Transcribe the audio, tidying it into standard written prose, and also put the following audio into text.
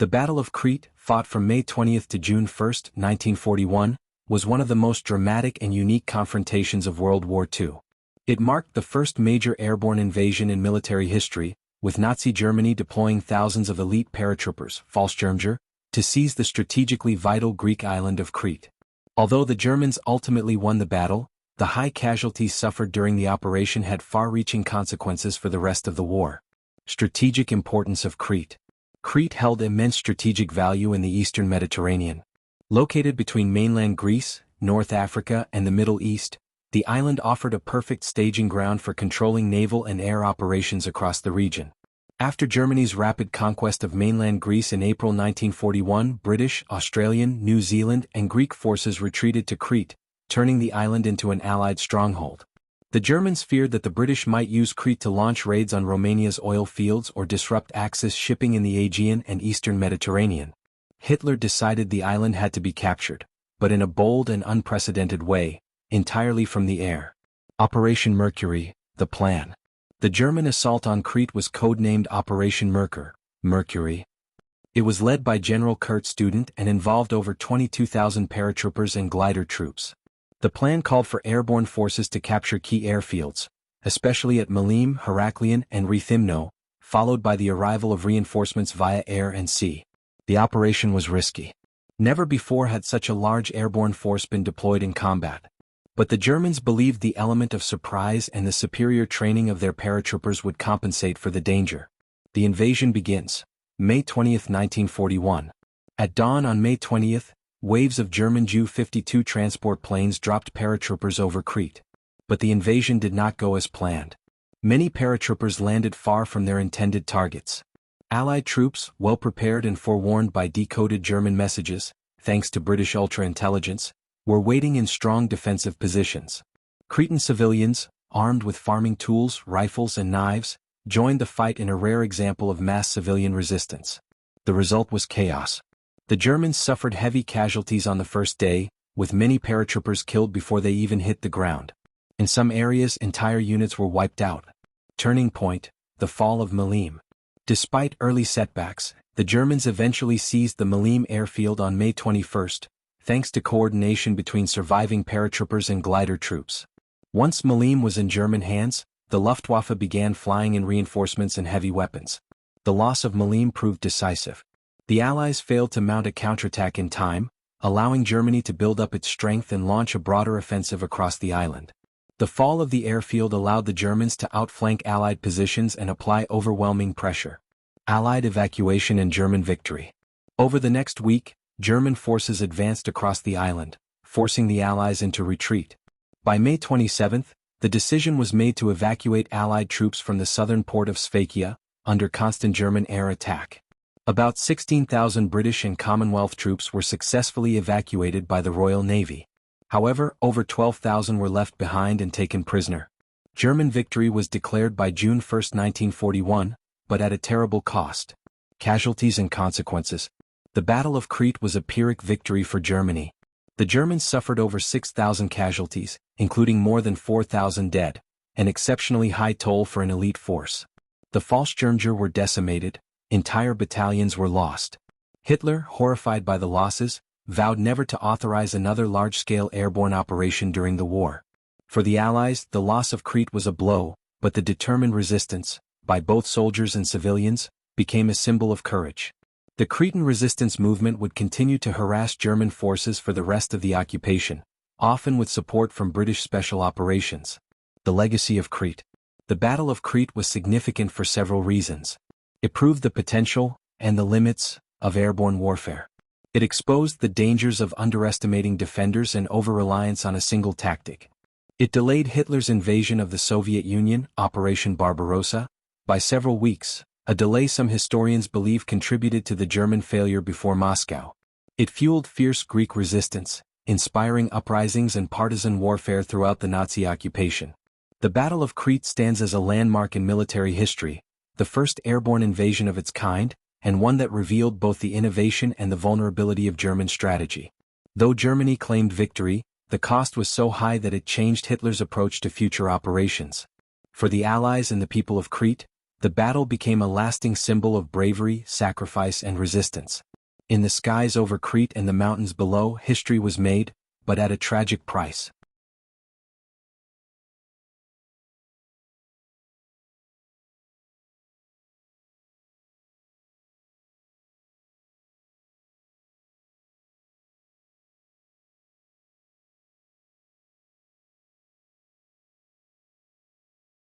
The Battle of Crete, fought from May 20 to June 1, 1941, was one of the most dramatic and unique confrontations of World War II. It marked the first major airborne invasion in military history, with Nazi Germany deploying thousands of elite paratroopers, Fallschirmjäger, to seize the strategically vital Greek island of Crete. Although the Germans ultimately won the battle, the high casualties suffered during the operation had far-reaching consequences for the rest of the war. Strategic importance of Crete. Crete held immense strategic value in the eastern Mediterranean. Located between mainland Greece, North Africa, and the Middle East, the island offered a perfect staging ground for controlling naval and air operations across the region. After Germany's rapid conquest of mainland Greece in April 1941, British, Australian, New Zealand, and Greek forces retreated to Crete, turning the island into an Allied stronghold. The Germans feared that the British might use Crete to launch raids on Romania's oil fields or disrupt Axis shipping in the Aegean and eastern Mediterranean. Hitler decided the island had to be captured, but in a bold and unprecedented way, entirely from the air. Operation Mercury, the plan. The German assault on Crete was codenamed Operation Mercury. It was led by General Kurt Student and involved over 22,000 paratroopers and glider troops. The plan called for airborne forces to capture key airfields, especially at Malim, Heraklion, and Rethymno, followed by the arrival of reinforcements via air and sea. The operation was risky. Never before had such a large airborne force been deployed in combat. But the Germans believed the element of surprise and the superior training of their paratroopers would compensate for the danger. The invasion begins. May 20, 1941. At dawn on May 20, waves of German Ju-52 transport planes dropped paratroopers over Crete. But the invasion did not go as planned. Many paratroopers landed far from their intended targets. Allied troops, well prepared and forewarned by decoded German messages, thanks to British ultra-intelligence, were waiting in strong defensive positions. Cretan civilians, armed with farming tools, rifles and knives, joined the fight in a rare example of mass civilian resistance. The result was chaos. The Germans suffered heavy casualties on the first day, with many paratroopers killed before they even hit the ground. In some areas, entire units were wiped out. Turning point, the fall of Malim. Despite early setbacks, the Germans eventually seized the Malim airfield on May 21, thanks to coordination between surviving paratroopers and glider troops. Once Malim was in German hands, the Luftwaffe began flying in reinforcements and heavy weapons. The loss of Malim proved decisive. The Allies failed to mount a counterattack in time, allowing Germany to build up its strength and launch a broader offensive across the island. The fall of the airfield allowed the Germans to outflank Allied positions and apply overwhelming pressure. Allied evacuation and German victory. Over the next week, German forces advanced across the island, forcing the Allies into retreat. By May 27, the decision was made to evacuate Allied troops from the southern port of Sfakia, under constant German air attack. About 16,000 British and Commonwealth troops were successfully evacuated by the Royal Navy. However, over 12,000 were left behind and taken prisoner. German victory was declared by June 1, 1941, but at a terrible cost. Casualties and consequences. The Battle of Crete was a Pyrrhic victory for Germany. The Germans suffered over 6,000 casualties, including more than 4,000 dead, an exceptionally high toll for an elite force. The Fallschirmjäger were decimated, entire battalions were lost. Hitler, horrified by the losses, vowed never to authorize another large-scale airborne operation during the war. For the Allies, the loss of Crete was a blow, but the determined resistance, by both soldiers and civilians, became a symbol of courage. The Cretan resistance movement would continue to harass German forces for the rest of the occupation, often with support from British special operations. The legacy of Crete. The Battle of Crete was significant for several reasons. It proved the potential, and the limits, of airborne warfare. It exposed the dangers of underestimating defenders and over-reliance on a single tactic. It delayed Hitler's invasion of the Soviet Union, Operation Barbarossa, by several weeks, a delay some historians believe contributed to the German failure before Moscow. It fueled fierce Greek resistance, inspiring uprisings and partisan warfare throughout the Nazi occupation. The Battle of Crete stands as a landmark in military history, the first airborne invasion of its kind, and one that revealed both the innovation and the vulnerability of German strategy. Though Germany claimed victory, the cost was so high that it changed Hitler's approach to future operations. For the Allies and the people of Crete, The battle became a lasting symbol of bravery, sacrifice, and resistance. In the skies over Crete and the mountains below, history was made, but at a tragic price.